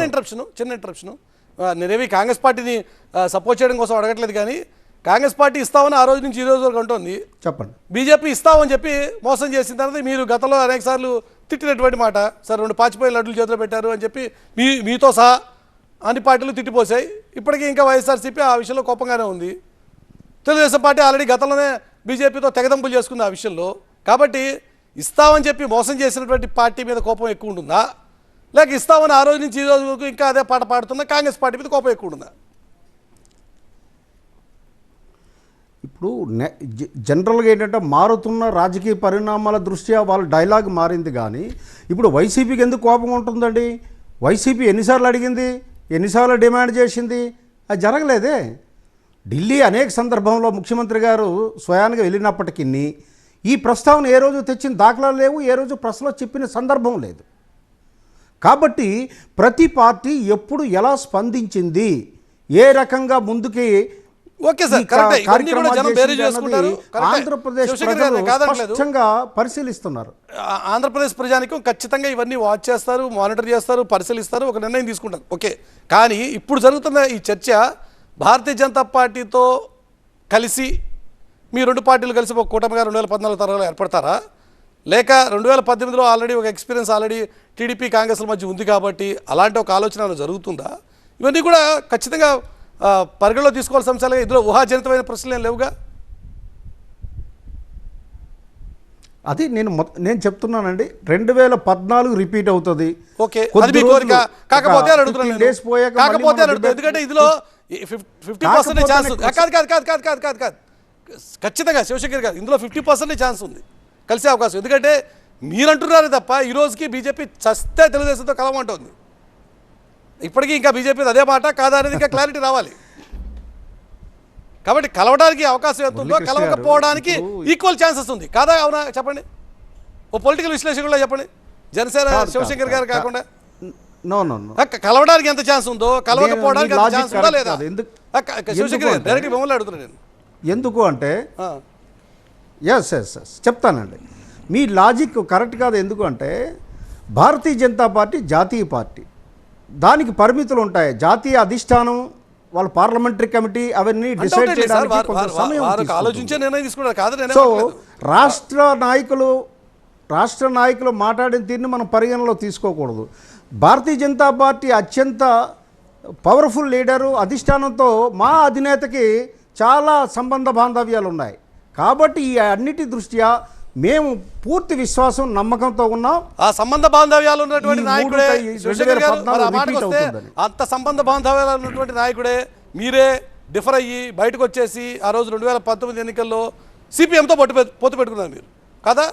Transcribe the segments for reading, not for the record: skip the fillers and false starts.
Interruption నేనేవి Congress పార్టీని support చేయడం కోసం అడగట్లేదు, కానీ కాంగ్రెస్ పార్టీ ఇస్తామని ఆ రోజు నుంచి ఈ రోజు వరకు అంటోంది. చెప్పండి, బీజేపీ ఇస్తామని చెప్పి మోసం చేసిన తర్వాత మీరు గతంలో అనేక సార్లు తిట్టినటువంటి మాట, సార్ 2 పాచిపోయి లడ్డులు చేతిలో పెట్టారు అని చెప్పి మీతో సహా అన్ని పార్టీలు తిట్టిపోసాయి. ఇప్పటికీ ఇంకా వైఎస్ఆర్సీపీ ఆ విషయంలో కోపంగానే ఉంది. తెలుగుదేశం పార్టీ ఆల్రెడీ గతంలోనే బీజేపీతో తెగదంపులు చేసుకుంది ఆ విషయంలో. కాబట్టి ఇస్తామని చెప్పి మోసం చేసినటువంటి పార్టీ మీద కోపం ఎక్కువ ఉంటుందా, లేక ఇస్తామని ఆ రోజు నుంచి ఈ రోజు వరకు ఇంకా అదే పాట పాడుతున్నా కాంగ్రెస్ పార్టీ మీద కోపం ఎక్కువ ఉంటుందా? ఇప్పుడు జనరల్గా ఏంటంటే మారుతున్న రాజకీయ పరిణామాల దృష్ట్యా వాళ్ళ డైలాగ్ మారింది, కానీ ఇప్పుడు వైసీపీకి ఎందుకు కోపం ఉంటుందండి? వైసీపీ ఎన్నిసార్లు అడిగింది, ఎన్నిసార్లు డిమాండ్ చేసింది? అది జరగలేదే. ఢిల్లీ అనేక సందర్భంలో ముఖ్యమంత్రి గారు స్వయానికి వెళ్ళినప్పటికీ ఈ ప్రస్తావన ఏ రోజు తెచ్చిన దాఖలాలు లేవు, ఏ రోజు ప్రెస్లో చెప్పిన సందర్భం లేదు. కాబట్టి ప్రతి పార్టీ ఎప్పుడు ఎలా స్పందించింది, ఏ రకంగా ముందుకి ఆంధ్రప్రదేశ్ స్పష్టంగా పరిశీలిస్తున్నారు. ఆంధ్రప్రదేశ్ ప్రజానికం ఖచ్చితంగా ఇవన్నీ వాచ్ చేస్తారు, మానిటర్ చేస్తారు, పరిశీలిస్తారు, ఒక నిర్ణయం తీసుకుంటారు. ఓకే, కానీ ఇప్పుడు జరుగుతున్న ఈ చర్చ భారతీయ జనతా పార్టీతో కలిసి మీ 2 పార్టీలు కలిసి ఒక కూటమిగా 2014 తరహాలో ఏర్పడతారా, లేక 2018లో ఆల్రెడీ ఒక ఎక్స్పీరియన్స్ ఆల్రెడీ టీడీపీ కాంగ్రెస్ల మధ్య ఉంది కాబట్టి అలాంటి ఒక ఆలోచన జరుగుతుందా? ఇవన్నీ కూడా ఖచ్చితంగా పరిగణలో తీసుకోవాల్సిన అంశాలుగా, ఇందులో ఊహాజనితమైన ప్రశ్నలు ఏం లేవుగా. అది నేను చెప్తున్నానండి, 2014 రిపీట్ అవుతుంది. ఓకే, కాకపోతే ఎందుకంటే ఇందులో 50% ఛాన్స్ ఉంది. కాదు, ఖచ్చితంగా శివశంకర్ గారు, ఇందులో 50% ఛాన్స్ ఉంది కలిసే అవకాశం. ఎందుకంటే మీరంటున్నారే తప్ప ఈ రోజుకి బీజేపీ చస్తే తెలుగుదేశంతో కలవమంటోంది. ఇప్పటికీ ఇంకా బీజేపీ అదే మాట కాదా అనేది ఇంకా క్లారిటీ రావాలి. కాబట్టి కలవడానికి అవకాశం ఎంత ఉందో కలవకపోవడానికి ఈక్వల్ ఛాన్సెస్ ఉంది కాదా, అవునా? చెప్పండి, ఓ పొలిటికల్ విశ్లేషకుల్లో చెప్పండి, జనసేన శివశంకర్ గారు కాకుండా కలవడానికి ఎంత ఛాన్స్ ఉందో కలవకపోవడానికి ఎంత ఛాన్స్ ఉందా లేదా? శివశంకర్ గారు డైరెక్ట్ మిమ్మల్ని అడుగుతున్నాను నేను. ఎందుకు అంటే ఎస్ చెప్తానండి, మీ లాజిక్ కరెక్ట్ కాదు. ఎందుకు అంటే భారతీయ జనతా పార్టీ జాతీయ పార్టీ, దానికి పరిమితులు ఉంటాయి. జాతీయ అధిష్టానం, వాళ్ళ పార్లమెంటరీ కమిటీ అవన్నీ డిసైడ్ చేయడానికి కొంత సమయం తీసుకుంటారు. సో రాష్ట్ర నాయకులు మాట్లాడిన తీరుని మనం పరిగణలో తీసుకోకూడదు. భారతీయ జనతా పార్టీ అత్యంత పవర్ఫుల్ లీడరు, అధిష్టానంతో మా అధినేతకి చాలా సంబంధ బాంధవ్యాలు ఉన్నాయి. కాబట్టి ఈ అన్నిటి దృష్ట్యా మేము పూర్తి విశ్వాసం, నమ్మకంతో ఉన్నాం. ఆ సంబంధ బాంధవ్యాలు ఉన్నటువంటి నాయకుడే, అంత సంబంధ బాంధవ్యాలు ఉన్నటువంటి నాయకుడే మీరే డిఫర్ అయ్యి బయటకు వచ్చేసి ఆ రోజు 2019 ఎన్నికల్లో సిపిఎంతో పొత్తు పెట్టుకున్నారు మీరు కదా.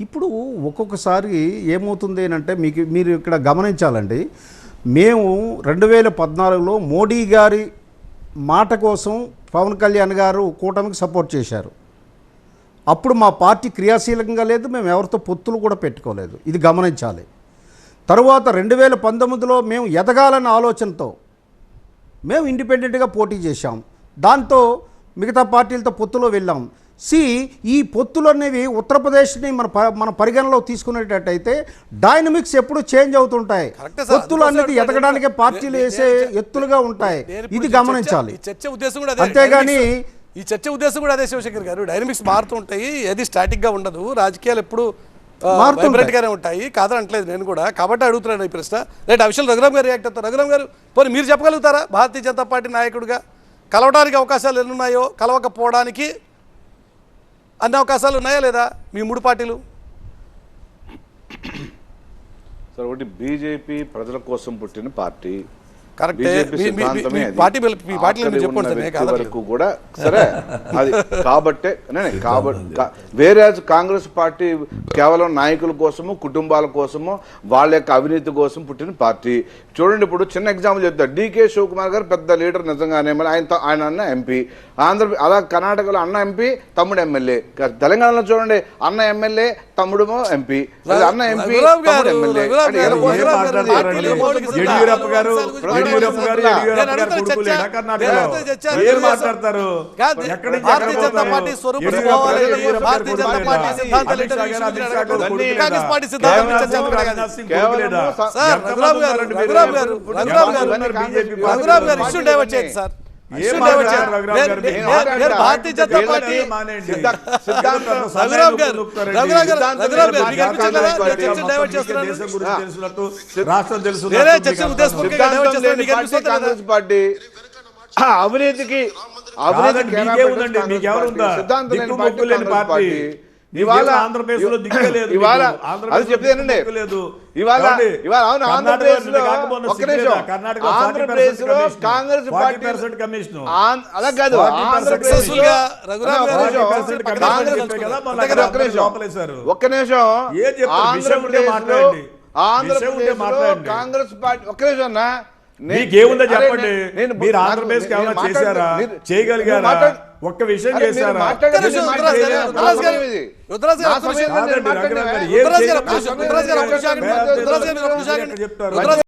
ఇప్పుడు ఒక్కొక్కసారి ఏమవుతుంది అంటే మీరు ఇక్కడ గమనించాలండి, మేము 2014లో మోడీ గారి మాట కోసం పవన్ కళ్యాణ్ గారు కూటమికి సపోర్ట్ చేశారు. అప్పుడు మా పార్టీ క్రియాశీలకంగా లేదు, మేము ఎవరితో పొత్తులు కూడా పెట్టుకోలేదు. ఇది గమనించాలి. తరువాత 2019లో మేము ఎదగాలన్న ఆలోచనతో మేము ఇండిపెండెంట్గా పోటీ చేశాం. దాంతో మిగతా పార్టీలతో పొత్తులో వెళ్ళాం. ఈ పొత్తులు అనేవి ఉత్తరప్రదేశ్ని మన పరిగణలో తీసుకునేటట్టయితే డైనమిక్స్ ఎప్పుడు చేంజ్ అవుతుంటాయి. పొత్తులు అనేది ఎదగడానికి పార్టీలు వేసే ఎత్తులుగా ఉంటాయి. ఇది గమనించాలి. అంతేగాని ఈ చర్చ ఉద్దేశం కూడా అదే శివశంకర్ గారు, డైనమిక్స్ మారుతుంటాయి, ఏది స్టాటిక్గా ఉండదు, రాజకీయాలు ఎప్పుడు వైబ్రెంట్గానే ఉంటాయి కాదనట్లేదు నేను కూడా. కాబట్టి అడుగుతున్నాను ఈ ప్రశ్న. రైట్, ఆ విషయంలో రఘురామ్ గారు రియాక్ట్ అవుతారు. రఘురామ్ గారు, పోనీ మీరు చెప్పగలుగుతారా భారతీయ జనతా పార్టీ నాయకుడిగా కలవడానికి అవకాశాలు ఎన్నున్నాయో, కలవకపోవడానికి అన్ని అవకాశాలు ఉన్నాయా లేదా మీ 3 పార్టీలు? సార్, ఒకటి బీజేపీ ప్రజల కోసం పుట్టిన పార్టీ, వరకు కూడా సరే అది కాబట్టే వేరే కాంగ్రెస్ పార్టీ కేవలం నాయకుల కోసము, కుటుంబాల కోసము, వాళ్ళ యొక్క అవినీతి కోసం పుట్టిన పార్టీ. చూడండి, ఇప్పుడు చిన్న ఎగ్జాంపుల్ చెప్తారు. డీకే శివకుమార్ గారు పెద్ద లీడర్ నిజంగానే, ఆయన అన్న ఎంపీ, అలా కర్ణాటకలో అన్న ఎంపీ, తమ్ముడు ఎమ్మెల్యే. తెలంగాణలో చూడండి, అన్న ఎమ్మెల్యే, తమ్ముడు ఎంపీ, అన్న ఎంపీ, తమ్ముడు ఎమ్మెల్యే. యడియూరప్ప గారు నేను అడుగుతున్న చర్చ కొడుకులేనా కర్ణాటకలో? నేను అడుగుతున్న చర్చ ఏం మాట్లాడతారు? కాదు, ఎక్కడి నుంచి భారతీయ ఎక్కడ జనతా పోతారు? పార్టీ స్వరూపం యడియూరప్ప పోవాలి, గారు యడియూరప్ప గారు భారతీయ జనతా కొడుకులేనా? పార్టీ సిద్ధాంతాలు అమిత్ షా గారు అమిత్ షా గారు ఏంటో కొడుకులేనా? కాంగ్రెస్ పార్టీ సిద్ధాంతం కేవలం చర్చ కొడుకులేనా? రాజ్నాథ్ సింగ్ కేవలం కొడుకులేనా? సార్, ఎంతమంది ఉన్నారండి మీరు? రఘురామ్ గారు BJP రఘురామ్ గారు పార్టీ ఇష్యూ డైవర్ట్ చేయండి సార్. ఏం ఇష్యూ మాట్లాడారు డైవర్ట్ చేయండి. రఘురామ్ గారు? నేను భారతీయ జనతా పార్టీ రఘురామ్ గారు మీకు అనిపించలేదా? నేను చర్చ డైవర్ట్ చేస్తున్నాను. దేశం గురించి తెలుసున్నట్టు, రాష్ట్రం తెలుసు నేనే చర్చ ఉద్దేశపూర్వకంగా డైవర్ట్ సిద్ధాంతం చేస్తున్నాను. లేని మీకు పార్టీ అనిపిస్తుందా? కాంగ్రెస్ పార్టీ అవినీతికి కాదండి, మీకేముందండి? మీకెవరుందా? సిద్ధాంతం లేని దిక్కు పార్టీ మొక్కు లేని కాంగ్రెస్ పార్టీ. పార్టీ ఇవాళ ఆంధ్రప్రదేశ్ లో దిక్కే లేదు. ఇవాళ ఆంధ్రప్రదేశ్ అది చెప్పేనండి లేదు. ఇవాళ అవును ఆంధ్రప్రదేశ్ లో ఒక్క నిమిషం కర్ణాటకలో ఆంధ్రప్రదేశ్ లో కాంగ్రెస్ పార్టీ 40% కమిషన్. అలా కాదు 40% ఆంధ్రప్రదేశ్ సక్సెస్ఫుల్ గా రఘురామ్ గారు ఒక్క నిమిషం ఏం చెప్తారు? విషయం ఉంటే మాట్లాడండి. ఆంధ్రప్రదేశ్ కాంగ్రెస్ పార్టీ ఒక్క నిమిషం అన్నా మీకేముందో చెప్పండి. మీరు ఆంధ్రప్రదేశ్ కి ఏమైనా చేశారా? చేయగలిగారా? ఒక్క విషయం చేశారా? రుద్రాజ్ గారు కాదండి, రఘురామ్ గారు ఏం రుద్రాజ్ గారు చేయగలిగారు? రుద్రాజ్ గారు చెప్తారు.